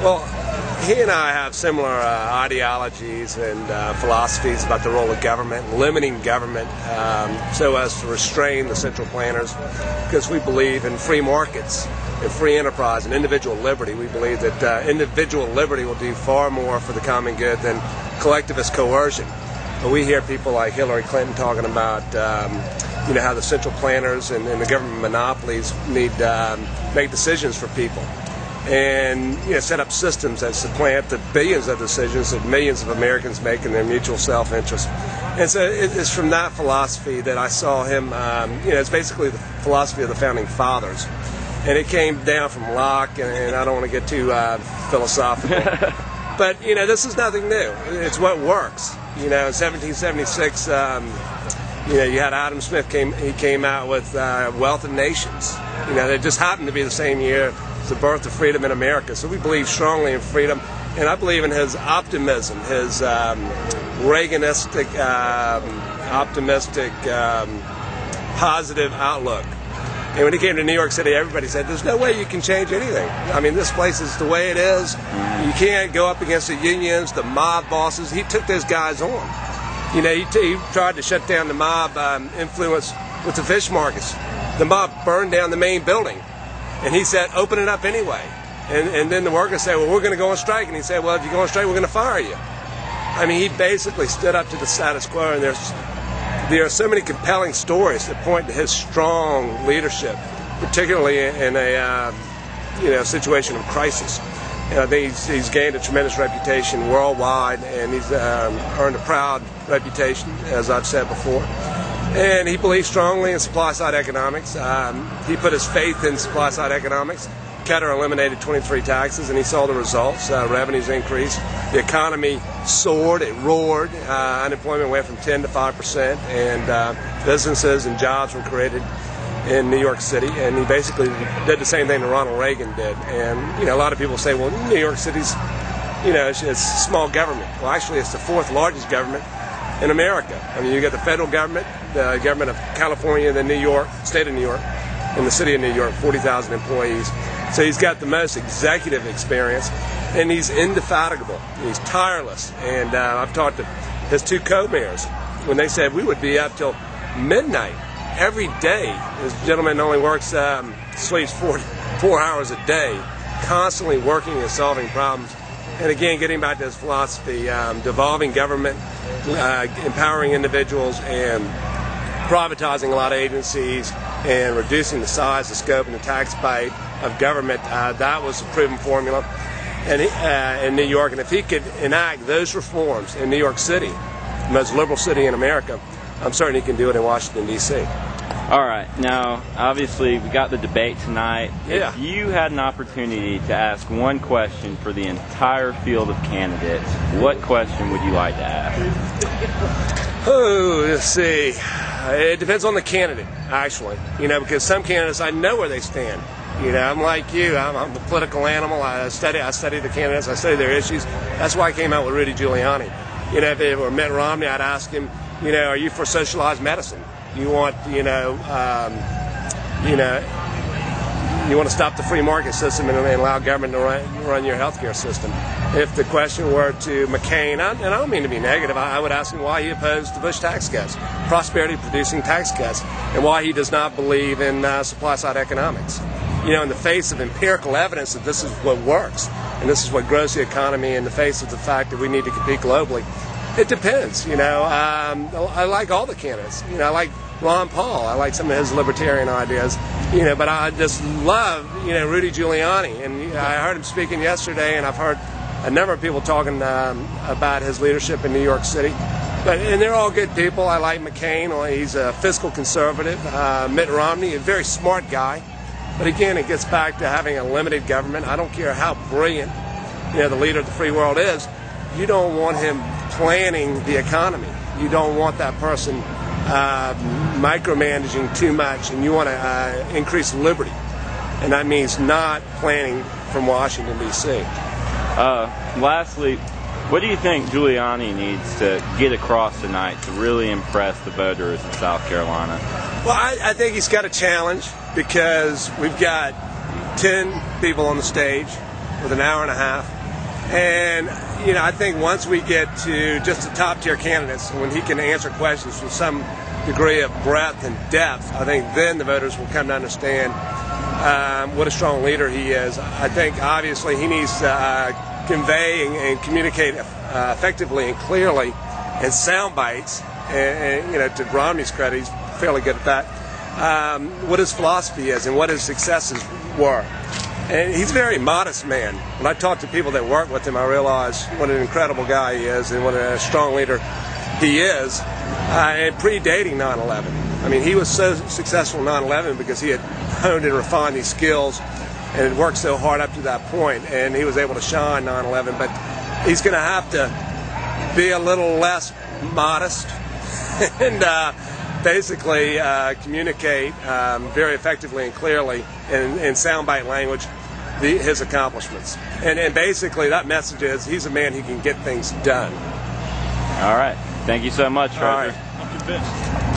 Well, he and I have similar ideologies and philosophies about the role of government, limiting government so as to restrain the central planners, because we believe in free markets and free enterprise and individual liberty. We believe that individual liberty will do far more for the common good than collectivist coercion. But we hear people like Hillary Clinton talking about how the central planners and the government monopolies need to make decisions for people, and set up systems that supplant the billions of decisions that millions of Americans make in their mutual self-interest. And so it's from that philosophy that I saw him. It's basically the philosophy of the founding fathers, and it came down from Locke. And I don't want to get too philosophical, but this is nothing new. It's what works. In 1776, you had Adam Smith. He came out with Wealth of Nations. It just happened to be the same year the birth of freedom in America. So we believe strongly in freedom, and I believe in his optimism, his Reaganistic, optimistic, positive outlook. And when he came to New York City, everybody said, there's no way you can change anything. I mean, this place is the way it is. You can't go up against the unions, the mob bosses. He took those guys on. He tried to shut down the mob influence with the fish markets. The mob burned down the main building. And he said, open it up anyway. And then the workers said, well, we're going to go on strike. And he said, well, if you go on strike, we're going to fire you. I mean, he basically stood up to the status quo. And there are so many compelling stories that point to his strong leadership, particularly in a situation of crisis. I think he's gained a tremendous reputation worldwide, and he's earned a proud reputation, as I've said before. And he believes strongly in supply-side economics. He put his faith in supply-side economics, cut or eliminated 23 taxes, and he saw the results. Revenues increased. The economy soared. It roared. Unemployment went from 10 to 5%, and businesses and jobs were created in New York City. And he basically did the same thing that Ronald Reagan did. And, a lot of people say, well, New York City's, it's small government. Well, actually, it's the fourth largest government in America. I mean, you got the federal government, the government of California, the New York, state of New York, and the city of New York, 40,000 employees. So he's got the most executive experience, and he's indefatigable. He's tireless. And I've talked to his two co-mayors when they said we would be up till midnight every day. This gentleman only works, sleeps 4 hours a day, constantly working and solving problems. And again, getting back to his philosophy, devolving government, empowering individuals, and privatizing a lot of agencies, and reducing the size, the scope, and the tax bite of government, that was a proven formula in New York. And if he could enact those reforms in New York City, the most liberal city in America, I'm certain he can do it in Washington, D.C. All right. Now, obviously, we got the debate tonight. Yeah. If you had an opportunity to ask one question for the entire field of candidates, what question would you like to ask? Oh, let's see. It depends on the candidate, actually. Because some candidates, I know where they stand. I'm like you. I'm a political animal. I study the candidates. I study their issues. That's why I came out with Rudy Giuliani. If it were Mitt Romney, I'd ask him, are you for socialized medicine? You want, you want to stop the free market system and allow government to run your healthcare system. If the question were to McCain, and I don't mean to be negative, I would ask him why he opposed the Bush tax cuts, prosperity-producing tax cuts, and why he does not believe in supply-side economics. In the face of empirical evidence that this is what works, and this is what grows the economy, in the face of the fact that we need to compete globally, it depends. I like all the candidates. I like Ron Paul. I like some of his libertarian ideas. But I just love, Rudy Giuliani. And I heard him speaking yesterday, and I've heard a number of people talking about his leadership in New York City. And they're all good people. I like McCain. He's a fiscal conservative. Mitt Romney, a very smart guy. But again, it gets back to having a limited government. I don't care how brilliant, the leader of the free world is. You don't want him planning the economy. You don't want that person micromanaging too much, and you want to increase liberty. And that means not planning from Washington, D.C. Lastly, what do you think Giuliani needs to get across tonight to really impress the voters in South Carolina? Well, I think he's got a challenge, because we've got 10 people on the stage. with an hour and a half. And, you know, I think once we get to just the top-tier candidates, when he can answer questions with some degree of breadth and depth, I think then the voters will come to understand what a strong leader he is. I think, obviously, he needs to convey and communicate effectively and clearly in sound bites. And, you know, to Romney's credit, he's fairly good at that, what his philosophy is and what his successes were. And he's a very modest man. When I talk to people that work with him, I realize what an incredible guy he is and what a strong leader he is, and predating 9/11. I mean, he was so successful in 9/11 because he had honed and refined these skills and worked so hard up to that point, and he was able to shine 9/11. But he's going to have to be a little less modest and basically communicate very effectively and clearly in soundbite language his accomplishments. And basically that message is he's a man who can get things done. All right. Thank you so much, Roger. All right.